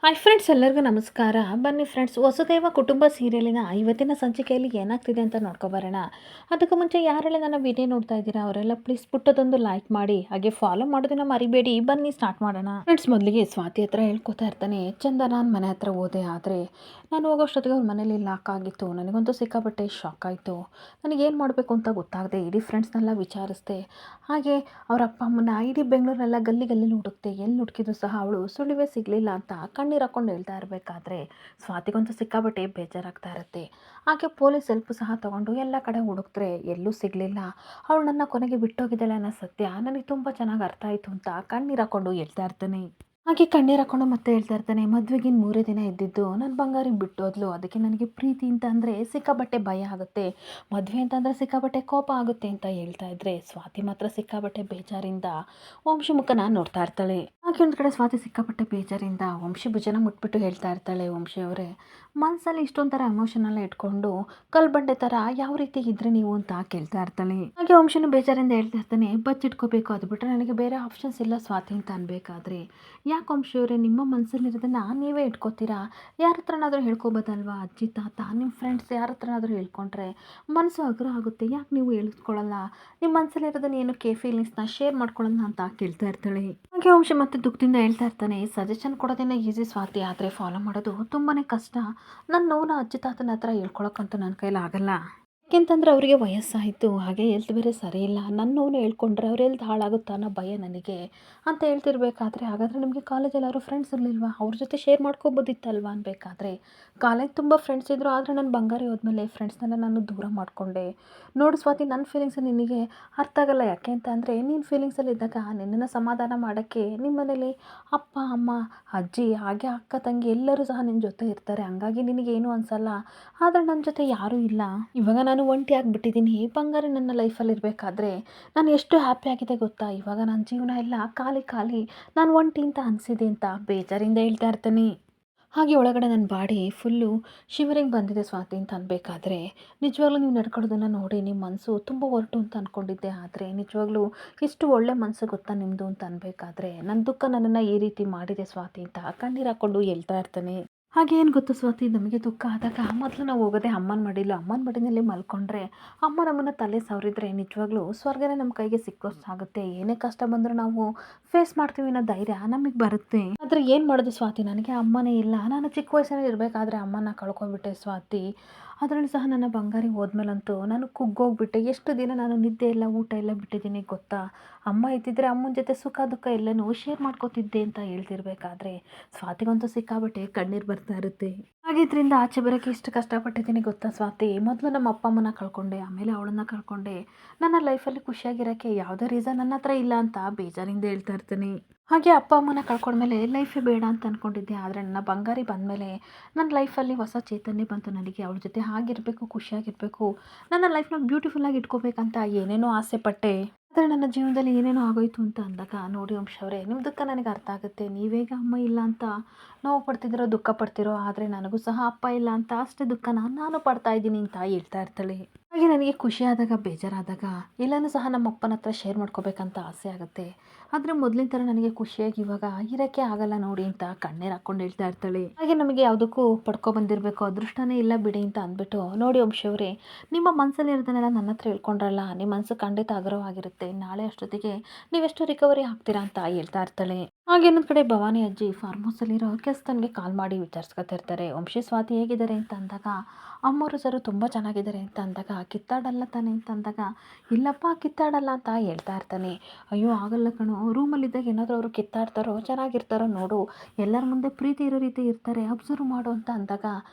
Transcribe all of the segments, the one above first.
Hi friends, ಎಲ್ಲರಿಗೂ ನಮಸ್ಕಾರ. ಬನ್ನಿ ಫ್ರೆಂಡ್ಸ್, ವಸುದೇವ ಕುಟುಂಬ ಸೀರಿಯಲಿನ ಇವತ್ತಿನ ಸಂಚಿಕೆಯಲ್ಲಿ ಏನಾಗ್ತಿದೆ ಅಂತ ನೋಡ್ಕೊಬರೋಣ. ಅದಕ್ಕೂ ಮುಂಚೆ ಯಾರೆಲ್ಲ ನನ್ನ ವಿಡಿಯೋ ನೋಡ್ತಾ ಇದ್ದೀರಾ ಅವರೆಲ್ಲ ಪ್ಲೀಸ್ ಪುಟ್ಟದೊಂದು ಲೈಕ್ ಮಾಡಿ, ಹಾಗೆ ಫಾಲೋ ಮಾಡೋದನ್ನ ಮರಿಬೇಡಿ. ಬನ್ನಿ ಸ್ಟಾರ್ಟ್ ಮಾಡೋಣ. ಫ್ರೆಂಡ್ಸ್, ಮೊದಲಿಗೆ ಸ್ವಾತಿ ಹತ್ರ ಹೇಳ್ಕೊತಾ ಇರ್ತಾನೆ, ಚಂದ ನಾನು ಮನೆ ಹತ್ರ ಹೋದೆ, ಆದರೆ ನಾನು ಹೋಗೋಷ್ಟೊತ್ತಿಗೆ ಅವ್ರ ಮನೇಲಿ ಲಾಕ್ ಆಗಿತ್ತು. ನನಗಂತೂ ಸಿಕ್ಕಾಪಟ್ಟೆ ಶಾಕ್ ಆಯಿತು. ನನಗೇನು ಮಾಡಬೇಕು ಅಂತ ಗೊತ್ತಾಗದೆ ಇಡೀ ಫ್ರೆಂಡ್ಸ್ನೆಲ್ಲ ವಿಚಾರಿಸ್ದೆ. ಹಾಗೆ ಅವ್ರ ಅಪ್ಪ ಅಮ್ಮನ ಇಡೀ ಬೆಂಗಳೂರನ್ನೆಲ್ಲ ಗಲ್ಲಿ ಗಲ್ಲಿಲಿ ಹುಡುಕ್ತೆ. ಎಲ್ಲಿ ಹುಡುಕಿದ್ರು ಸಹ ಅವಳು ಸುಳಿವೇ ಸಿಗಲಿಲ್ಲ ಅಂತ ಕಣ್ಣೀರು ಹಾಕ್ಕೊಂಡು ಹೇಳ್ತಾ ಇರಬೇಕಾದ್ರೆ ಸ್ವಾತಿಗಂತೂ ಸಿಕ್ಕಾಪಟ್ಟೆ ಬೇಜಾರಾಗ್ತಾ ಇರುತ್ತೆ. ಹಾಗೆ ಪೊಲೀಸ್ ಹೆಲ್ಪ್ ಸಹ ತಗೊಂಡು ಎಲ್ಲ ಕಡೆ ಹುಡುಕ್ತಾರೆ, ಎಲ್ಲೂ ಸಿಗಲಿಲ್ಲ. ಅವಳು ನನ್ನ ಕೊನೆಗೆ ಬಿಟ್ಟೋಗಿದ್ದಾಳೆ ಅನ್ನೋ ಸತ್ಯ ನನಗೆ ತುಂಬ ಚೆನ್ನಾಗಿ ಅರ್ಥ ಆಯಿತು ಅಂತ ಕಣ್ಣೀರು ಹಾಕ್ಕೊಂಡು ಹೇಳ್ತಾ ಇರ್ತಾನೆ. ಹಾಗೆ ಕಣ್ಣೀರು ಹಾಕ್ಕೊಂಡು ಮತ್ತೆ ಹೇಳ್ತಾ ಇರ್ತಾನೆ, ಮದುವೆಗಿನ 3 ದಿನ ಇದ್ದಿದ್ದು ನನ್ನ ಬಂಗಾರಿ ಬಿಟ್ಟೋದ್ಲು. ಅದಕ್ಕೆ ನನಗೆ ಪ್ರೀತಿ ಅಂತ ಅಂದರೆ ಸಿಕ್ಕಾಪಟ್ಟೆ ಭಯ ಆಗುತ್ತೆ, ಮದುವೆ ಅಂತಂದರೆ ಸಿಕ್ಕಾಪಟ್ಟೆ ಕೋಪ ಆಗುತ್ತೆ ಅಂತ ಹೇಳ್ತಾ ಇದ್ರೆ ಸ್ವಾತಿ ಮಾತ್ರ ಸಿಕ್ಕಾಪಟ್ಟೆ ಬೇಜಾರಿಂದ ವಂಶಿ ಮುಖನ ನೋಡ್ತಾ ಇರ್ತಾಳೆ. ಹಾಗೆ ಒಂದು ಕಡೆ ಸ್ವಾತಿ ಸಿಕ್ಕಾಪಟ್ಟೆ ಬೇಜಾರಿಂದ ವಂಶಿ ಭುಜನ ಮುಟ್ಬಿಟ್ಟು ಹೇಳ್ತಾ ಇರ್ತಾಳೆ, ವಂಶಿ ಅವರೇ ಮನಸ್ಸಲ್ಲಿ ಇಷ್ಟೊಂಥರ ಎಮೋಷನೆಲ್ಲ ಇಟ್ಕೊಂಡು ಕಲ್ಬಂಡೆ ಥರ ಯಾವ ರೀತಿ ಇದ್ರೆ ನೀವು ಅಂತ ಕೇಳ್ತಾ ಇರ್ತಾಳೆ. ಹಾಗೆ ವಂಶಿನ ಬೇಜಾರಿಂದ ಹೇಳ್ತಾ ಇರ್ತಾನೆ, ಬಚ್ಚಿಟ್ಕೋಬೇಕು, ಅದು ಬಿಟ್ಟರೆ ನನಗೆ ಬೇರೆ ಆಪ್ಷನ್ಸ್ ಇಲ್ಲ ಸ್ವಾತಿ ಅಂತ ಅನ್ಬೇಕಾದ್ರೆ ಯಾಕೆ ವಂಶಿಯವರೇ ನಿಮ್ಮ ಮನಸ್ಸಲ್ಲಿರೋದನ್ನ ನೀವೇ ಇಟ್ಕೋತೀರಾ? ಯಾರ ಹತ್ರನಾದರೂ ಹೇಳ್ಕೊಬೋದಲ್ವಾ? ಅಜ್ಜಿ ತಾತ ನಿಮ್ಮ ಫ್ರೆಂಡ್ಸ್ ಯಾರ ಹತ್ರನಾದರೂ ಹೇಳ್ಕೊಂಡ್ರೆ ಮನಸ್ಸು ಹಗುರ ಆಗುತ್ತೆ. ಯಾಕೆ ನೀವು ಹೇಳಿಸ್ಕೊಳ್ಳಲ್ಲ? ನಿಮ್ಮ ಮನಸ್ಸಲ್ಲಿರೋದನ್ನ ಏನಕ್ಕೆ ಫೀಲಿಂಗ್ಸ್ನ ಶೇರ್ ಮಾಡ್ಕೊಳ್ಳೋಣ ಅಂತ ಕೇಳ್ತಾ ಇರ್ತಾಳೆ. ಹಾಗೆ ವಂಶಿ ಮತ್ತೆ ದುಃಖದಿಂದ ಹೇಳ್ತಾ ಇರ್ತಾನೆ, ಸಜೆಷನ್ ಕೊಡೋದೇನೆ ಈಸಿ ಸ್ವಾತಿ, ಆದರೆ ಫಾಲೋ ಮಾಡೋದು ತುಂಬಾ ಕಷ್ಟ. ನನ್ನ ನೋವನ್ನ ಅಜ್ಜಿ ತಾತನ ಹತ್ರ ಹೇಳ್ಕೊಳಕ್ಕಂತೂ ನನ್ನ ಕೈಲಿ ಆಗಲ್ಲ. ಯಾಕೆಂತಂದ್ರೆ ಅವರಿಗೆ ವಯಸ್ಸಾಯಿತು, ಹಾಗೆ ಹೆಲ್ತ್ ಬೇರೆ ಸರಿ ಇಲ್ಲ. ನನ್ನ ನೋವು ಹೇಳ್ಕೊಂಡ್ರೆ ಅವ್ರ ಹೆಲ್ತ್ ಹಾಳಾಗುತ್ತಾ ಅನ್ನೋ ಭಯ ನನಗೆ ಅಂತ ಹೇಳ್ತಿರ್ಬೇಕಾದ್ರೆ, ಹಾಗಾದರೆ ನಿಮಗೆ ಕಾಲೇಜಲ್ಲಿ ಯಾರು ಫ್ರೆಂಡ್ಸ್ ಇರಲಿಲ್ವಾ? ಅವ್ರ ಜೊತೆ ಶೇರ್ ಮಾಡ್ಕೋಬೋದಿತ್ತಲ್ವಾ ಅನ್ಬೇಕಾದ್ರೆ, ಕಾಲೇಜ್ ತುಂಬ ಫ್ರೆಂಡ್ಸ್ ಇದ್ದರು, ಆದರೆ ನನ್ನ ಬಂಗಾರಿ ಹೋದ್ಮೇಲೆ ಫ್ರೆಂಡ್ಸ್ನೆಲ್ಲ ನಾನು ದೂರ ಮಾಡಿಕೊಂಡೆ. ನೋಡು ಸ್ವಾತಿ, ನನ್ನ ಫೀಲಿಂಗ್ಸ್ ನಿನಗೆ ಅರ್ಥ ಆಗಲ್ಲ. ಯಾಕೆ ಅಂತ ಅಂದರೆ ನೀನು ಫೀಲಿಂಗ್ಸಲ್ಲಿ ಇದ್ದಾಗ ನಿನ್ನನ್ನು ಸಮಾಧಾನ ಮಾಡೋಕ್ಕೆ ನಿಮ್ಮ ಮನೇಲಿ ಅಪ್ಪ ಅಮ್ಮ ಅಜ್ಜಿ ಹಾಗೆ ಅಕ್ಕ ತಂಗಿ ಎಲ್ಲರೂ ಸಹ ನಿನ್ನ ಜೊತೆ ಇರ್ತಾರೆ. ಹಂಗಾಗಿ ನಿನಗೇನು ಅನಿಸಲ್ಲ. ಆದರೆ ನನ್ನ ಜೊತೆ ಯಾರೂ ಇಲ್ಲ. ಇವಾಗ ನಾನು ಒಂಟಿ ಆಗಿಬಿಟ್ಟಿದ್ದೀನಿ. ಬಂಗಾರಿ ನನ್ನ ಲೈಫಲ್ಲಿ ಇರಬೇಕಾದ್ರೆ ನಾನು ಎಷ್ಟು ಹ್ಯಾಪಿ ಆಗಿದೆ ಗೊತ್ತಾ? ಇವಾಗ ನನ್ನ ಜೀವನ ಎಲ್ಲ ಖಾಲಿ ಖಾಲಿ, ನಾನು ಒಂಟಿ ಅಂತ ಅನಿಸಿದೆ ಅಂತ ಬೇಜಾರಿಂದ ಹೇಳ್ತಾ ಇರ್ತೀನಿ. ಹಾಗೆ ಒಳಗಡೆ ನನ್ನ ಬಾಡಿ ಫುಲ್ಲು ಶಿವರಿಂಗ್ ಬಂದಿದೆ ಸ್ವಾತಿ ಅಂತ ಅನ್ಬೇಕಾದ್ರೆ, ನಿಜವಾಗ್ಲೂ ನೀವು ನಡ್ಕೊಳ್ಳೋದನ್ನು ನೋಡಿ ನಿಮ್ಮ ಮನಸ್ಸು ತುಂಬ ಹೊರಟು ಅಂತ ಅಂದ್ಕೊಂಡಿದ್ದೆ. ಆದರೆ ನಿಜವಾಗ್ಲೂ ಎಷ್ಟು ಒಳ್ಳೆ ಮನಸ್ಸು ಗೊತ್ತಾ ನಿಮ್ಮದು ಅಂತ ಅನ್ಬೇಕಾದ್ರೆ, ನನ್ನ ದುಃಖ ನನ್ನನ್ನು ಈ ರೀತಿ ಮಾಡಿದೆ ಸ್ವಾತಿ ಅಂತ ಕಣ್ಣೀರು ಹಾಕ್ಕೊಂಡು ಹೇಳ್ತಾ ಇರ್ತಾನೆ. ಹಾಗೆ ಏನು ಗೊತ್ತಾ ಸ್ವಾತಿ, ನಮಗೆ ದುಃಖ ಆದಾಗ ಮೊದಲು ನಾವು ಹೋಗೋದೆ ಅಮ್ಮನ ಮಡಿಲು. ಅಮ್ಮನ ಮಡಿನಲ್ಲಿ ಮಲ್ಕೊಂಡ್ರೆ ಅಮ್ಮ ನಮ್ಮನ್ನು ತಲೆ ಸವರಿದ್ರೆ ನಿಜವಾಗ್ಲೂ ಸ್ವರ್ಗನೇ ನಮ್ಮ ಕೈಗೆ ಸಿಕ್ಕೋಷ್ಟಾಗುತ್ತೆ. ಏನೇ ಕಷ್ಟ ಬಂದರೂ ನಾವು ಫೇಸ್ ಮಾಡ್ತೀವಿ ಅನ್ನೋ ಧೈರ್ಯ ನಮಗೆ ಬರುತ್ತೆ. ಆದರೆ ಏನು ಮಾಡೋದು ಸ್ವಾತಿ, ನನಗೆ ಅಮ್ಮನೇ ಇಲ್ಲ. ನಾನು ಚಿಕ್ಕ ವಯಸ್ಸಲ್ಲಿ ಇರಬೇಕಾದ್ರೆ ಅಮ್ಮನ ಕಳ್ಕೊಂಡ್ಬಿಟ್ಟೆ ಸ್ವಾತಿ. ಅದರಲ್ಲೂ ಸಹ ನನ್ನ ಬಂಗಾರಿ ಹೋದ್ಮೇಲಂತೂ ನಾನು ಕುಗ್ಗೋಗ್ಬಿಟ್ಟೆ. ಎಷ್ಟು ದಿನ ನಾನು ನಿದ್ದೆ ಇಲ್ಲ ಊಟ ಎಲ್ಲ ಬಿಟ್ಟಿದ್ದೀನಿ ಗೊತ್ತಾ? ಅಮ್ಮ ಇದ್ದಿದ್ರೆ ಅಮ್ಮನ ಜೊತೆ ಸುಖ ದುಃಖ ಎಲ್ಲನೂ ಶೇರ್ ಮಾಡ್ಕೋತಿದ್ದೆ ಅಂತ ಹೇಳ್ತಿರ್ಬೇಕಾದ್ರೆ ಸ್ವಾತಿಗಂತೂ ಸಿಕ್ಕಾಬಟ್ಟೆ ಕಣ್ಣೀರು ಬರ್ತಾ ಇರುತ್ತೆ. ಹಾಗಿದ್ರಿಂದ ಆಚೆ ಬರೋಕ್ಕೆ ಎಷ್ಟು ಕಷ್ಟಪಟ್ಟಿದ್ದೀನಿ ಗೊತ್ತಾ ಸ್ವಾತಿ? ಮೊದಲು ನಮ್ಮ ಅಪ್ಪ ಅಮ್ಮನ ಕಳ್ಕೊಂಡೆ, ಆಮೇಲೆ ಅವಳನ್ನ ಕಳ್ಕೊಂಡೆ. ನನ್ನ ಲೈಫಲ್ಲಿ ಖುಷಿಯಾಗಿರೋಕ್ಕೆ ಯಾವುದೇ ರೀಸನ್ ನನ್ನ ಹತ್ರ ಇಲ್ಲ ಅಂತ ಬೇಜಾರಿಂದ ಹೇಳ್ತಾ ಇರ್ತೀನಿ. ಹಾಗೆ ಅಪ್ಪ ಅಮ್ಮನ ಕಳ್ಕೊಂಡ್ಮೇಲೆ ಲೈಫೇ ಬೇಡ ಅಂತ ಅಂದ್ಕೊಂಡಿದ್ದೆ. ಆದರೆ ನನ್ನ ಬಂಗಾರಿ ಬಂದಮೇಲೆ ನನ್ನ ಲೈಫಲ್ಲಿ ಹೊಸ ಚೈತನ್ಯ ಬಂತು ನನಗೆ. ಅವಳ ಜೊತೆ ಹಾಗಿರಬೇಕು, ಖುಷಿಯಾಗಿರಬೇಕು, ನನ್ನ ಲೈಫ್ನ ಬ್ಯೂಟಿಫುಲ್ಲಾಗಿ ಇಟ್ಕೋಬೇಕಂತ ಏನೇನೋ ಆಸೆ ಪಟ್ಟೆ. ಆದರೆ ನನ್ನ ಜೀವನದಲ್ಲಿ ಏನೇನೋ ಆಗೋಯ್ತು ಅಂತ ಅಂದಾಗ ನೋಡಿ ವಂಶವ್ರೆ, ನಿಮ್ಮ ದುಃಖ ನನಗೆ ಅರ್ಥ ಆಗುತ್ತೆ. ನೀವೇಗ ಅಮ್ಮ ಇಲ್ಲ ಅಂತ ನೋವು ಪಡ್ತಿದ್ದೀರೋ, ದುಃಖ ಪಡ್ತಿರೋ, ಆದರೆ ನನಗೂ ಸಹ ಅಪ್ಪ ಇಲ್ಲ ಅಂತ ಅಷ್ಟೇ ದುಃಖನ ನಾನು ಪಡ್ತಾ ಇದ್ದೀನಿ ಅಂತ ಹೇಳ್ತಾ ಇರ್ತಾಳೆ. ಹಾಗೆ ನನಗೆ ಖುಷಿ ಆದಾಗ ಬೇಜಾರಾದಾಗ ಎಲ್ಲನೂ ಸಹ ನಮ್ಮ ಅಪ್ಪನ ಹತ್ರ ಶೇರ್ ಮಾಡ್ಕೋಬೇಕಂತ ಆಸೆ ಆಗುತ್ತೆ. ಆದರೆ ಮೊದಲಿನ ಥರ ನನಗೆ ಖುಷಿಯಾಗಿ ಇವಾಗ ಇರೋಕ್ಕೆ ಆಗಲ್ಲ ನೋಡಿ ಅಂತ ಕಣ್ಣೀರು ಹಾಕ್ಕೊಂಡು ಹೇಳ್ತಾ ಇರ್ತಾಳೆ. ಹಾಗೆ ನಮಗೆ ಯಾವುದಕ್ಕೂ ಪಡ್ಕೊಬಂದಿರಬೇಕು ಅದೃಷ್ಟನೇ ಇಲ್ಲ ಬಿಡಿ ಅಂತ ಅಂದ್ಬಿಟ್ಟು, ನೋಡಿ ವಂಶವ್ರೆ, ನಿಮ್ಮ ಮನಸ್ಸಲ್ಲಿ ಇರೋದನ್ನೆಲ್ಲ ನನ್ನ ಹತ್ರ ಹೇಳ್ಕೊಂಡ್ರಲ್ಲ, ನಿಮ್ಮ ಮನಸ್ಸು ಖಂಡಿತ ಹಗುರವಾಗಿರುತ್ತೆ. ನಾಳೆ ಅಷ್ಟೊತ್ತಿಗೆ ನೀವೆಷ್ಟು ರಿಕವರಿ ಆಗ್ತೀರಾ ಅಂತ ಹೇಳ್ತಾ ಇರ್ತಾಳೆ. ಹಾಗೆ ಇನ್ನೊಂದು ಕಡೆ ಭವಾನಿ ಅಜ್ಜಿ ಫಾರ್ಮ್ ಹೌಸಲ್ಲಿರೋ ಕೆಲಸದವನಿಗೆ ಕಾಲ್ ಮಾಡಿ ವಿಚಾರಿಸ್ಕೊತಾ ಇರ್ತಾರೆ, ವಂಶಿ ಸ್ವಾತಿ ಹೇಗಿದ್ದಾರೆ ಅಂತ ಅಂದಾಗ, ಅಮ್ಮವರು ಸರು ತುಂಬ ಚೆನ್ನಾಗಿದ್ದಾರೆ ಅಂತ ಅಂದಾಗ, ಕಿತ್ತಾಡಲ್ಲ ತಾನೆ ಅಂತ ಅಂದಾಗ, ಇಲ್ಲಪ್ಪ ಕಿತ್ತಾಡಲ್ಲ ಅಂತ ಹೇಳ್ತಾ ಇರ್ತಾನೆ. ಅಯ್ಯೋ ಆಗಲ್ಲ ಕಣೋ, ರೂಮಲ್ಲಿದ್ದಾಗ ಏನಾದರೂ ಅವರು ಕಿತ್ತಾಡ್ತಾರೋ ಚೆನ್ನಾಗಿರ್ತಾರೋ ನೋಡು, ಎಲ್ಲರ ಮುಂದೆ ಪ್ರೀತಿ ಇರೋ ರೀತಿ ಇರ್ತಾರೆ, ಅಬ್ಸರ್ವ್ ಮಾಡು ಅಂತ ಅಂದಾಗ,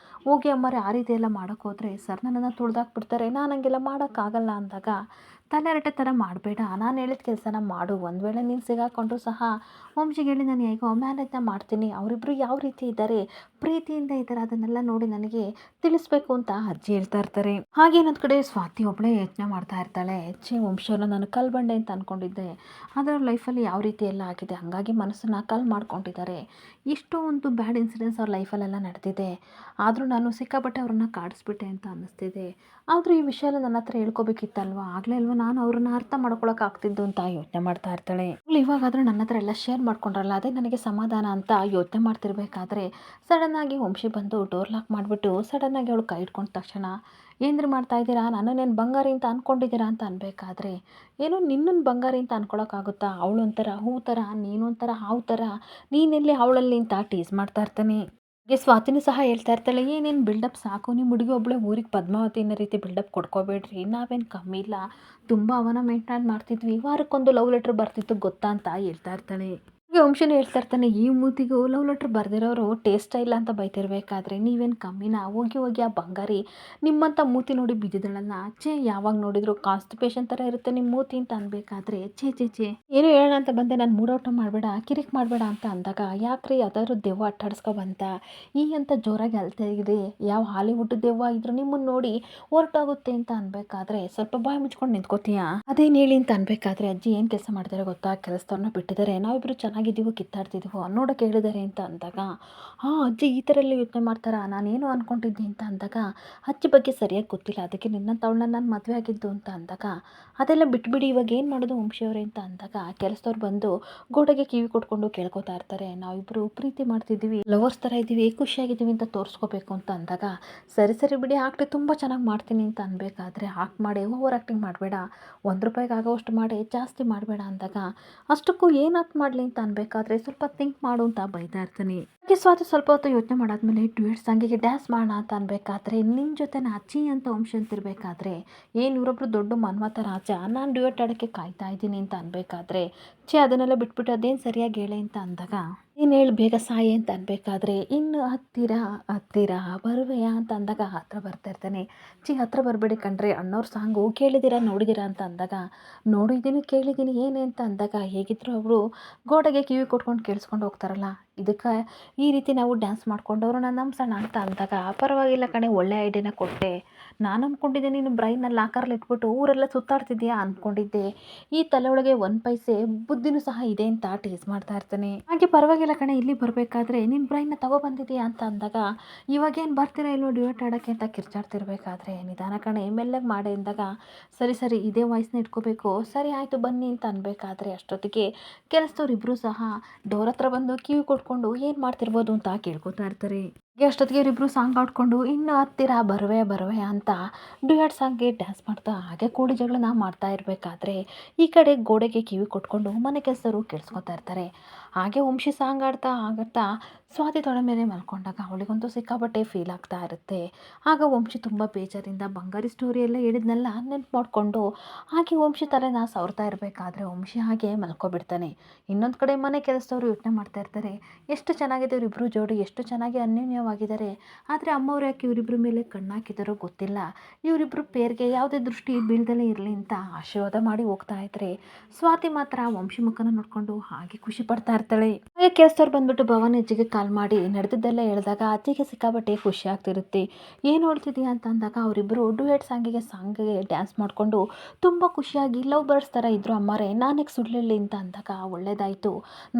ಹೋಗಿ ಅಮ್ಮರೇ ಆ ರೀತಿ ಎಲ್ಲ ಮಾಡೋಕ್ಕೆ ಹೋದರೆ ಸರ್ ನನ್ನನ್ನು ತುಳಿದಾಕ್ಬಿಡ್ತಾರೆ, ನಾನು ಹಂಗೆಲ್ಲ ಮಾಡೋಕ್ಕಾಗಲ್ಲ ಅಂದಾಗ, ತಲೆರಟೆ ಥರ ಮಾಡಬೇಡ, ನಾನು ಹೇಳಿದ ಕೆಲಸನ ಮಾಡು. ಒಂದು ವೇಳೆ ನೀನು ಸಿಗಾಕೊಂಡ್ರು ಸಹ ವಂಶಿಗೆ ಹೇಳಿ ನಾನು ಹೇಗೋ ಮ್ಯಾನೇಜ್ನ ಮಾಡ್ತೀನಿ. ಅವರಿಬ್ಬರು ಯಾವ ರೀತಿ ಇದ್ದಾರೆ, ಪ್ರೀತಿಯಿಂದ ಇದ್ದಾರೆ, ಅದನ್ನೆಲ್ಲ ನೋಡಿ ನನಗೆ ತಿಳಿಸ್ಬೇಕು ಅಂತ ಅಜ್ಜಿ ಹೇಳ್ತಾ ಇರ್ತಾರೆ. ಹಾಗೆ ಇನ್ನೊಂದು ಕಡೆ ಸ್ವಾತಿ ಒಬ್ಬಳೇ ಯೋಚನೆ ಮಾಡ್ತಾ ಇರ್ತಾಳೆ, ವಂಶವನ್ನು ನಾನು ಕಲ್ಬಂಡೆ ಅಂತ ಅಂದ್ಕೊಂಡಿದ್ದೆ, ಆದರೆ ಅವ್ರ ಲೈಫಲ್ಲಿ ಯಾವ ರೀತಿ ಎಲ್ಲ ಆಗಿದೆ, ಹಾಗಾಗಿ ಮನಸ್ಸನ್ನು ಕಲ್ ಮಾಡ್ಕೊಂಡಿದ್ದಾರೆ. ಇಷ್ಟೋ ಒಂದು ಬ್ಯಾಡ್ ಇನ್ಸಿಡೆನ್ಸ್ ಅವ್ರ ಲೈಫಲ್ಲೆಲ್ಲ ನಡೆದಿದೆ, ಆದರೂ ನಾನು ಸಿಕ್ಕಾಪಟ್ಟೆ ಅವ್ರನ್ನ ಕಾಡಿಸ್ಬಿಟ್ಟೆ ಅಂತ ಅನ್ನಿಸ್ತಿದೆ. ಆದರೂ ಈ ವಿಷಯ ಎಲ್ಲ ನನ್ನ ಹತ್ರ ಹೇಳ್ಕೊಬೇಕಿತ್ತಲ್ವ, ಆಗಲೇ ಅಲ್ವ ನಾನು ಅವ್ರನ್ನ ಅರ್ಥ ಮಾಡ್ಕೊಳಕ್ಕಾಗ್ತಿದ್ದು ಅಂತ ಯೋಚನೆ ಮಾಡ್ತಾ ಇರ್ತಾಳೆ. ಅವ್ಳು ಇವಾಗಾದರೂ ನನ್ನ ಹತ್ರ ಎಲ್ಲ ಶೇರ್ ಮಾಡ್ಕೊಂಡ್ರಲ್ಲ ಅದೇ ನನಗೆ ಸಮಾಧಾನ ಅಂತ ಯೋಚನೆ ಮಾಡ್ತಿರ್ಬೇಕಾದ್ರೆ ಸಡನ್ನಾಗಿ ವಂಶಿ ಬಂದು ಡೋರ್ ಲಾಕ್ ಮಾಡಿಬಿಟ್ಟು ಸಡನ್ನಾಗಿ ಅವಳು ಕೈ ಇಟ್ಕೊಂಡ ತಕ್ಷಣ ಏನ್ರಿ ಮಾಡ್ತಾ ಇದ್ದೀರಾ, ನನ್ನನ್ನೇನು ಬಂಗಾರಿ ಅಂತ ಅಂದ್ಕೊಂಡಿದ್ದೀರಾ ಅಂತ ಅನ್ಬೇಕಾದ್ರೆ ಏನೋ ನಿನ್ನನ್ನು ಬಂಗಾರಿ ಅಂತ ಅನ್ಕೊಳಕ್ಕಾಗುತ್ತಾ, ಅವಳೊಂಥರ ಹೂ ಥರ ನೀನೊಂಥರ ಹಾವು ಥರ, ನೀನೆಲ್ಲಿ ಅವಳಲ್ಲಿ ಅಂತ ಟೀಸ್ ಮಾಡ್ತಾ ಇರ್ತಾನೆ. ಹಾಗೆ ಸ್ವಾತಿನೂ ಸಹ ಹೇಳ್ತಾ ಇರ್ತಾಳೆ, ಏನೇನು ಬಿಲ್ಡಪ್ ಸಾಕು, ನಿಮ್ಮ ಹುಡುಗಿ ಒಬ್ಬಳೆ ಊರಿಗೆ ಪದ್ಮಾವತಿ ಅನ್ನೋ ರೀತಿ ಬಿಲ್ಡಪ್ ಕೊಡ್ಕೋಬೇಡ್ರಿ, ನಾವೇನು ಕಮ್ಮಿ ಇಲ್ಲ, ತುಂಬ ಅವನ ಮೇಂಟೈನ್ ಮಾಡ್ತಿದ್ವಿ, ವಾರಕ್ಕೊಂದು ಲವ್ ಲೆಟ್ರ್ ಬರ್ತಿತ್ತು ಗೊತ್ತಾ ಅಂತ ಹೇಳ್ತಾ ಇರ್ತಾಳೆ. ಹಾಗೆ ವಂಶಿನೂ ಹೇಳ್ತಾ ಇರ್ತಾನೆ, ಈ ಮೂತಿಗೂ ಲವ್ ಲೆಟ್ರ್ ಬರ್ದಿರೋರು ಟೇಸ್ಟ್ ಇಲ್ಲ ಅಂತ ಬೈತಿರ್ಬೇಕಾದ್ರೆ ನೀವೇನು ಕಮ್ಮಿನ, ಹೋಗಿ ಹೋಗಿ ಆ ಬಂಗಾರಿ ನಿಮ್ಮಂಥ ಮೂತಿ ನೋಡಿ ಬಿದ್ದಿದ್ದಳಲ್ಲ, ಛೇ ಯಾವಾಗ ನೋಡಿದ್ರು ಕಾನ್ಸ್ಟಿಪೇಷನ್ ಥರ ಇರುತ್ತೆ ನಿಮ್ಮ ಮೂತಿ ಅಂತ ಅನ್ಬೇಕಾದ್ರೆ ಛೇ ಛೇ ಛೇ ಏನು ಹೇಳೋಣ ಅಂತ ಬಂದೆ, ನಾನು ಮೂಡೌಟ ಮಾಡಬೇಡ ಕಿರಿಕ್ ಮಾಡಬೇಡ ಅಂತ ಅಂದಾಗ ಯಾಕ್ರಿ ಯಾವ್ದಾದ್ರು ದೆವ್ವ ಅಟ್ಟಾಡಿಸ್ಕೊ ಬಂತ, ಈ ಅಂತ ಜೋರಾಗಿ ಅಳ್ತಾ ಇದೆ, ಯಾವ ಹಾಲಿವುಡ್ ದೆವ್ವ ಇದ್ರು ನಿಮ್ಮನ್ನು ನೋಡಿ ಹೊರಟಾಗುತ್ತೆ ಅಂತ ಅನ್ಬೇಕಾದ್ರೆ ಸ್ವಲ್ಪ ಬಾಯಿ ಮುಚ್ಕೊಂಡು ನಿಂತ್ಕೋತೀಯಾ, ಅದೇನು ಹೇಳಿ ಅಂತ ಅನ್ಬೇಕಾದ್ರೆ ಅಜ್ಜಿ ಏನು ಕೆಲಸ ಮಾಡ್ತಾರೆ ಗೊತ್ತಾ, ಕೆಲಸದವ್ರನ್ನ ಬಿಟ್ಟಿದ್ದಾರೆ, ನಾವಿಬ್ರು ಚೆನ್ನಾಗಿದ್ದೀವೋ ಕಿತ್ತಾಡ್ತಿದ್ದೀವೋ ನೋಡೋಕೆ ಹೇಳಿದ್ದಾರೆ ಅಂತ ಅಂದಾಗ ಹಾಂ ಅಜ್ಜಿ ಈ ಥರ ಎಲ್ಲ ಯೋಚನೆ ಮಾಡ್ತಾರಾ, ನಾನೇನು ಅಂದ್ಕೊಂಡಿದ್ದೆ ಅಂತ ಅಂದಾಗ ಅಜ್ಜಿ ಬಗ್ಗೆ ಸರಿಯಾಗಿ ಗೊತ್ತಿಲ್ಲ, ಅದಕ್ಕೆ ನಿನ್ನಂಥವಳನ್ನ ನಾನು ಮದುವೆ ಆಗಿದ್ದು ಅಂತ ಅಂದಾಗ ಅದೆಲ್ಲ ಬಿಟ್ಬಿಡಿ ಇವಾಗ ಏನು ಮಾಡೋದು ವಂಶಿಯವರೇ ಅಂತ ಅಂದಾಗ ಕೆಲಸದವ್ರು ಬಂದು ಗೋಡೆಗೆ ಕಿವಿ ಕೊಟ್ಕೊಂಡು ಕೇಳ್ಕೊತಾ ಇರ್ತಾರೆ, ನಾವಿಬ್ಬರು ಪ್ರೀತಿ ಮಾಡ್ತಿದ್ದೀವಿ, ಲವರ್ಸ್ ಥರ ಇದ್ದೀವಿ, ಖುಷಿಯಾಗಿದ್ದೀವಿ ಅಂತ ತೋರಿಸ್ಕೋಬೇಕು ಅಂತ ಅಂದಾಗ ಸರಿ ಸರಿ ಬಿಡಿ ಆಕ್ಟ್ ತುಂಬ ಚೆನ್ನಾಗಿ ಮಾಡ್ತೀನಿ ಅಂತ ಅನ್ಬೇಕಾದ್ರೆ ಆಕ್ಟ್ ಮಾಡಿ ಓವರ್ ಆ್ಯಕ್ಟಿಂಗ್ ಮಾಡಬೇಡ, ₹1 ಆಗೋಷ್ಟು ಮಾಡಿ ಜಾಸ್ತಿ ಮಾಡಬೇಡ ಅಂದಾಗ ಅಷ್ಟಕ್ಕೂ ಏನು ಆಕ್ಟ್ ಮಾಡಲಿ ಅಂತ ಅನ್ಬೇಕಾದ್ರೆ ಸ್ವಲ್ಪ ಥಿಂಕ್ ಮಾಡು ಅಂತ ಬೈತಾ ಇರ್ತೀನಿ. ಹಾಗೆ ಸ್ವಾತಿ ಸ್ವಲ್ಪ ಹೊತ್ತು ಯೋಚನೆ ಮಾಡಾದ್ಮೇಲೆ ಡ್ಯೂಯೆಟ್ ಸಾಂಗಿಗೆ ಡ್ಯಾನ್ಸ್ ಮಾಡೋಣ ಅಂತ ಅನ್ಬೇಕಾದ್ರೆ ನಿನ್ನ ಜೊತೆ ಅಚ್ಚಿ ಅಂತ ವಂಶ ಅಂತಿರ್ಬೇಕಾದ್ರೆ ಏನು ಇವರೊಬ್ರು ದೊಡ್ಡ ಮನ್ಮಥ ರಾಜ, ನಾನು ಡ್ಯೂಯೆಟ್ ಆಡೋಕ್ಕೆ ಕಾಯ್ತಾ ಇದ್ದೀನಿ ಅಂತ ಅನ್ಬೇಕಾದ್ರೆ ಛೇ ಅದನ್ನೆಲ್ಲ ಬಿಟ್ಬಿಟ್ಟು ಅದೇನು ಸರಿಯಾಗಿ ಹೇಳೆ ಅಂತ ಅಂದಾಗ ನೀನು ಹೇಳಿ ಬೇಗ ಸಾಯಿ ಅಂತ ಅನ್ಬೇಕಾದ್ರೆ ಇನ್ನು ಹತ್ತಿರ ಹತ್ತಿರ ಬರುವೆಯಾ ಅಂತ ಅಂದಾಗ ಹತ್ರ ಬರ್ತಾ ಇರ್ತಾನೆ, ಹತ್ರ ಬರಬೇಡಿ ಕಣ್ರಿ ಅಣ್ಣವ್ರ ಸಾಂಗು ಕೇಳಿದ್ದೀರಾ ನೋಡಿದ್ದೀರಾ ಅಂತ ಅಂದಾಗ ನೋಡಿದ್ದೀನಿ ಕೇಳಿದ್ದೀನಿ ಏನೇ ಅಂತ ಅಂದಾಗ ಹೇಗಿದ್ರು ಅವರು ಗೋಡೆಗೆ ಕಿವಿ ಕೊಟ್ಕೊಂಡು ಕೇಳಿಸ್ಕೊಂಡು ಹೋಗ್ತಾರಲ್ಲ, ಇದಕ್ಕೆ ಈ ರೀತಿ ನಾವು ಡ್ಯಾನ್ಸ್ ಮಾಡ್ಕೊಂಡು ಅವ್ರನ್ನ ನಂಬ್ಸೋಣ ಅಂತ ಅಂದಾಗ ಪರವಾಗಿಲ್ಲ ಕಣೆ ಒಳ್ಳೆ ಐಡಿಯಾನ ಕೊಟ್ಟೆ, ನಾನು ಅಂದ್ಕೊಂಡಿದ್ದೆ ನೀನು ಬ್ರೈನಲ್ಲಿ ಲಾಕರ್ಲ್ಲಿ ಇಟ್ಬಿಟ್ಟು ಊರೆಲ್ಲ ಸುತ್ತಾಡ್ತಿದ್ದೀಯಾ ಅಂದ್ಕೊಂಡಿದ್ದೆ, ಈ ತಲೆ ಒಳಗೆ ಒಂದು ಪೈಸೆ ಬುದ್ಧಿನೂ ಸಹ ಇದೆ ಅಂತ ಟೀಸ್ ಮಾಡ್ತಾ ಇರ್ತಾನೆ. ಹಾಗೆ ಪರವಾಗಿಲ್ಲ ಕಣೆ ಇಲ್ಲಿ ಬರಬೇಕಾದ್ರೆ ನಿನ್ನ ಬ್ರೈನ್ನ ತಗೊಬಂದಿದ್ದೀಯಾ ಅಂತ ಅಂದಾಗ ಇವಾಗೇನು ಬರ್ತೀರಾ ಇಲ್ಲೋ ಡ್ಯೂಯೆಟ್ ಆಡೋಕ್ಕೆ ಅಂತ ಕಿರ್ಚಾಡ್ತಿರ್ಬೇಕಾದ್ರೆ ನಿಧಾನ ಕಣೆ ಮೆಲ್ಲಗೆ ಮಾಡಿ ಅಂದಾಗ ಸರಿ ಸರಿ ಇದೇ ವಾಯ್ಸ್ನ ಇಟ್ಕೋಬೇಕು, ಸರಿ ಆಯಿತು ಬನ್ನಿ ಅಂತ ಅನ್ಬೇಕಾದ್ರೆ ಅಷ್ಟೊತ್ತಿಗೆ ಕೆಲಸದವ್ರು ಇಬ್ಬರೂ ಸಹ ಡೋರ್ ಹತ್ರ ಬಂದು ಕಿವಿ ಕೊಟ್ಕೊಂಡು ಏನು ಮಾಡ್ತಿರ್ಬೋದು ಅಂತ ಕೇಳ್ಕೊತಾ ಇರ್ತಾರೆ. ಹಾಗೆ ಅಷ್ಟೊತ್ತಿಗೆ ಇವರಿಬ್ಬರು ಸಾಂಗ್ ಆಡ್ಕೊಂಡು ಇನ್ನು ಹತ್ತಿರ ಬರುವೆ ಬರುವೆ ಅಂತ ಡ್ಯೂಯೆಟ್ ಸಾಂಗ್ಗೆ ಡ್ಯಾನ್ಸ್ ಮಾಡ್ತಾ ಹಾಗೆ ಕೂಡಿ ಜಗಳನ ಮಾಡ್ತಾ ಇರಬೇಕಾದ್ರೆ ಈ ಕಡೆ ಗೋಡೆಗೆ ಕಿವಿ ಕೊಟ್ಕೊಂಡು ಮನೆ ಕೆಲಸದವರು ಕೇಳಿಸ್ಕೊತಾ ಇರ್ತಾರೆ. ಹಾಗೆ ವಂಶಿ ಸಾಂಗ್ ಆಡ್ತಾ ಆಗುತ್ತಾ ಸ್ವಾತಿ ತೊಡೆ ಮೇಲೆ ಮಲ್ಕೊಂಡಾಗ ಅವಳಿಗಂತೂ ಸಿಕ್ಕಾಪಟ್ಟೆ ಫೀಲ್ ಆಗ್ತಾ ಇರುತ್ತೆ. ಆಗ ವಂಶಿ ತುಂಬ ಬೇಜಾರಿಂದ ಬಂಗಾರಿ ಸ್ಟೋರಿ ಎಲ್ಲ ಹೇಳಿದ್ನೆಲ್ಲ ನೆನ್ಪು ಮಾಡಿಕೊಂಡು ಹಾಗೆ ವಂಶಿ ತಲೆನ ಸವರ್ತಾ ಇರಬೇಕಾದ್ರೆ ವಂಶಿ ಹಾಗೆ ಮಲ್ಕೊಬಿಡ್ತಾನೆ. ಇನ್ನೊಂದು ಕಡೆ ಮನೆ ಕೆಲಸದವರು ಯೋಚನೆ ಮಾಡ್ತಾ ಇರ್ತಾರೆ, ಎಷ್ಟು ಚೆನ್ನಾಗಿದೆ ಇವರಿಬ್ಬರು ಜೋಡಿ, ಎಷ್ಟು ಚೆನ್ನಾಗಿ ಅನ್ಯೋನ್ಯವಾಗಿದ್ದಾರೆ, ಆದರೆ ಅಮ್ಮವ್ರು ಯಾಕೆ ಇವರಿಬ್ಬರ ಮೇಲೆ ಕಣ್ಣಾಕಿದಾರೋ ಗೊತ್ತಿಲ್ಲ, ಇವರಿಬ್ಬರು ಪೇರ್ಗೆ ಯಾವುದೇ ದೃಷ್ಟಿ ಬೀಳ್ದಲೇ ಇರಲಿ ಅಂತ ಆಶೀರ್ವಾದ ಮಾಡಿ ಹೋಗ್ತಾ ಇದ್ರೆ ಸ್ವಾತಿ ಮಾತ್ರ ವಂಶಿ ಮುಖನ ನೋಡ್ಕೊಂಡು ಹಾಗೆ ಖುಷಿ ಪಡ್ತಾ ಇರ್ತಾಳೆ. ಹಾಗೆ ಕೆಲಸದವ್ರು ಬಂದ್ಬಿಟ್ಟು ಭವಾನಿ ಅಜ್ಜಿಗೆ ಕಾಲ್ ಮಾಡಿ ನಡೆದಿದ್ದೆಲ್ಲ ಹೇಳಿದಾಗ ಅಜ್ಜಿಗೆ ಸಿಕ್ಕಾಪಟ್ಟೆ ಖುಷಿ ಆಗ್ತಿರುತ್ತೆ. ಏನು ಹೇಳ್ತಿದ್ಯಾ ಅಂತ ಅಂದಾಗ ಅವರಿಬ್ಬರು ಡ್ಯೂಯೆಟ್ ಸಾಂಗಿಗೆ ಡ್ಯಾನ್ಸ್ ಮಾಡಿಕೊಂಡು ತುಂಬ ಖುಷಿಯಾಗಿ ಲವ್ ಬರ್ಡ್ಸ್ ಥರ ಇದ್ರು ಅಮ್ಮರೇ, ನಾನೇಗೆ ಸುಳ್ಳಿರಲಿ ಅಂತ ಅಂದಾಗ ಒಳ್ಳೇದಾಯಿತು,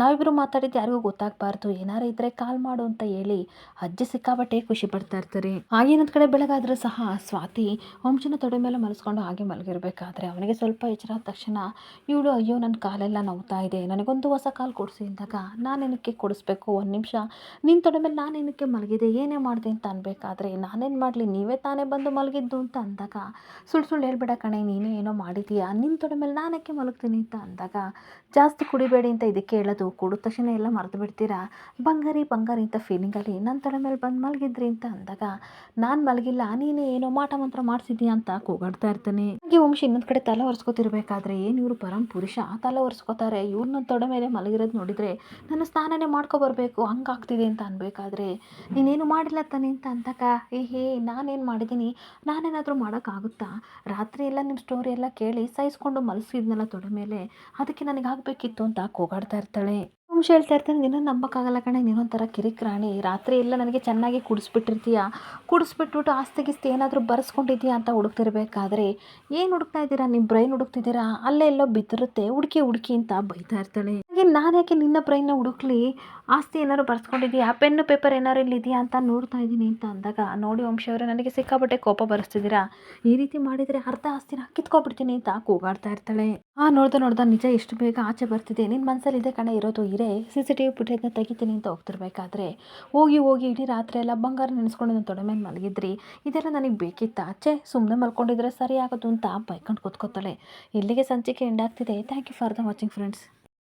ನಾವಿಬ್ಬರು ಮಾತಾಡಿದ್ದು ಯಾರಿಗೂ ಗೊತ್ತಾಗಬಾರ್ದು, ಏನಾರು ಇದ್ದರೆ ಕಾಲ್ ಮಾಡು ಅಂತ ಹೇಳಿ ಅಜ್ಜಿ ಸಿಕ್ಕಾಪಟ್ಟೆ ಖುಷಿ ಪಡ್ತಾ ಇರ್ತಾರೆ. ಹಾಗೆ ಇನ್ನೊಂದು ಕಡೆ ಬೆಳಗಾದರೂ ಸಹ ಸ್ವಾತಿ ವಂಶನ ತೊಡೆ ಮೇಲೆ ಮಲಸ್ಕೊಂಡು ಹಾಗೆ ಮಲಗಿರ್ಬೇಕಾದ್ರೆ ಅವನಿಗೆ ಸ್ವಲ್ಪ ಎಚ್ಚರ ಆದ ತಕ್ಷಣ ಇವಳು ಅಯ್ಯೋ ನನ್ನ ಕಾಲೆಲ್ಲ ನೋವ್ತಾ ಇದೆ, ನನಗೊಂದು ಹೊಸ ಕಾಲು ಕೊಡಿಸಿ ಅಂದಾಗ ನಾನೇನಕ್ಕೆ ಕೊಡಿಸ್ಬೇಕು, ಒಂದು ನಿಮಿಷ ನಿನ್ನ ತೊಡೆ ಮೇಲೆ ನಾನೇನಕ್ಕೆ ಮಲಗಿದೆ, ಏನೇ ಮಾಡಿದೆ ಅಂತ ಅನ್ಬೇಕಾದ್ರೆ ನಾನೇನು ಮಾಡಲಿ ನೀವೇ ತಾನೇ ಬಂದು ಮಲಗಿದ್ದು ಅಂತ ಅಂದಾಗ ಸುಳ್ಳು ಸುಳ್ಳು ಹೇಳ್ಬೇಡ ಕಣೆ ನೀನೇ ಏನೋ ಮಾಡಿದೀಯಾ, ನಿನ್ನ ತೊಡೆ ಮೇಲೆ ನಾನಕ್ಕೆ ಮಲಗ್ತೀನಿ ಅಂತ ಅಂದಾಗ ಜಾಸ್ತಿ ಕುಡಿಬೇಡಿ ಅಂತ ಇದಕ್ಕೆ ಹೇಳೋದು, ಕುಡಿದ ತಕ್ಷಣ ಎಲ್ಲ ಮರೆತು ಬಿಡ್ತೀರಾ, ಬಂಗಾರಿ ಬಂಗಾರಿ ಅಂತ ಫೀಲಿಂಗಲ್ಲಿ ನನ್ನ ತೊಡೆ ಮೇಲೆ ಬಂದು ಮಲಗಿದ್ರಿ ಅಂತ ಅಂದಾಗ ನಾನು ಮಲಗಿಲ್ಲ ನೀನೇ ಏನೋ ಮಾಟ ಮಂತ್ರ ಮಾಡಿಸಿದ್ಯಾ ಅಂತ ಕೂಗಾಡ್ತಾ ಇರ್ತಾನೆ. ಹಾಗೆ ವಂಶಿ ಇನ್ನೊಂದು ಕಡೆ ತಲೆ ಒರೆಸ್ಕೊತಿರ್ಬೇಕಾದ್ರೆ ಏನು ಇವರು ಪರಂ ಪುರುಷ ತಲೆ ಒರೆಸ್ಕೋತಾರೆ, ಇವ್ರನ್ನ ತೊಡೆ ಮೇಲೆ ಮಲಗಿರೋದು ನೋಡಿದರೆ ನನ್ನ ಸ್ನಾನನೇ ಮಾಡ್ಕೊಬರ್ಬೇಕು ಹಂಗಾಗ್ತಿದೆ ಅಂತ ಅನ್ಬೇಕಾದ್ರೆ ನೀನೇನು ಮಾಡಿಲ್ಲ ತಾನೆ ಅಂತ ಅಂದಾಗ ಹೇ ನಾನೇನು ಮಾಡಿದ್ದೀನಿ, ನಾನೇನಾದರೂ ಮಾಡೋಕ್ಕಾಗುತ್ತಾ, ರಾತ್ರಿ ಎಲ್ಲ ನಿಮ್ಮ ಸ್ಟೋರಿ ಎಲ್ಲ ಕೇಳಿ ಸಹಿಸ್ಕೊಂಡು ಮಲಗಿದ್ನಲ್ಲ ತೊಡೆ ಮೇಲೆ, ಅದಕ್ಕೆ ನನಗೆ ಆಗಬೇಕಿತ್ತು ಅಂತ ಕೂಗಾಡ್ತಾ ಇರ್ತಾಳೆ. ವಂಶ ಹೇಳ್ತಾ ಇರ್ತಾನೆ, ನಿನ್ನ ನಂಬಕ್ಕಾಗಲ್ಲ ಕಣೆ, ನೀನೊಂಥರ ಕಿರಿಕ್ ರಾಣಿ. ರಾತ್ರಿ ಎಲ್ಲ ನನಗೆ ಚೆನ್ನಾಗಿ ಕುಡಿಸ್ಬಿಟ್ಟಿರ್ತೀಯ. ಕುಡಿಸ್ಬಿಟ್ಬಿಟ್ಟು ಆಸ್ತಿ ಗಿಸ್ತಿ ಏನಾದರೂ ಬರೆಸ್ಕೊಂಡಿದ್ದೀಯಾ ಅಂತ ಹುಡುಕ್ತಿರ್ಬೇಕಾದ್ರೆ, ಏನು ಹುಡುಕ್ತಾ ಇದ್ದೀರಾ, ನಿಮ್ಮ ಬ್ರೈನ್ ಹುಡುಕ್ತಿದ್ದೀರಾ, ಅಲ್ಲೇ ಎಲ್ಲೋ ಬಿದ್ದಿರುತ್ತೆ, ಹುಡುಕಿ ಹುಡುಕಿ ಅಂತ ಬೈತಾ ಇರ್ತಾಳೆ. ಹಾಗೆ ನಾನು ಯಾಕೆ ನಿನ್ನ ಬ್ರೈನ್ನ ಹುಡುಕ್ಲಿ, ಆಸ್ತಿ ಏನಾದ್ರು ಬರ್ಸ್ಕೊಂಡಿದ್ದೀಯಾ, ಪೆನ್ನು ಪೇಪರ್ ಏನಾದ್ರು ಇಲ್ಲಿದೆಯಾ ಅಂತ ನೋಡ್ತಾ ಇದ್ದೀನಿ ಅಂತ ಅಂದಾಗ, ನೋಡಿ ವಂಶಿ ಅವರೇ, ನನಗೆ ಸಿಕ್ಕಾಪಟ್ಟೆ ಕೋಪ ಬರೆಸ್ತಿದ್ದೀರಾ, ಈ ರೀತಿ ಮಾಡಿದರೆ ಅರ್ಧ ಆಸ್ತಿನ ಕಿತ್ಕೊಬಿಡ್ತೀನಿ ಅಂತ ಕೂಗಾಡ್ತಾ ಇರ್ತಾಳೆ. ನೋಡ್ದ ನಿಜ ಎಷ್ಟು ಬೇಗ ಆಚೆ ಬರ್ತಿದೆ, ನಿನ್ನ ಮನಸ್ಸಲ್ಲಿ ಇದೆ ಕಣೆ ಇರೋದು, ಇರೇ CCTV ಫುಟೇಜ್ನ ತೆಗಿತೀನಿ ಅಂತ ಹೋಗ್ತಿರ್ಬೇಕಾದ್ರೆ, ಹೋಗಿ ಹೋಗಿ ಇಡೀ ರಾತ್ರಿ ಎಲ್ಲ ಬಂಗಾರ ನೆನೆಸ್ಕೊಂಡು ನನ್ನ ತೊಡೆ ಮೇಲೆ ಮಲಗಿದ್ರಿ, ಇದೆಲ್ಲ ನನಗೆ ಬೇಕಿತ್ತ, ಅಚ್ಚೆ ಸುಮ್ಮನೆ ಮಲ್ಕೊಂಡಿದ್ರೆ ಸರಿ ಆಗೋದು ಅಂತ ಬೈಕೊಂಡು ಕೂತ್ಕೋತಾಳೆ. ಇಲ್ಲಿಗೆ ಸಂಚಿಕೆ ಎಂಡ್ ಆಗ್ತಿದೆ. Thank you for the watching friends.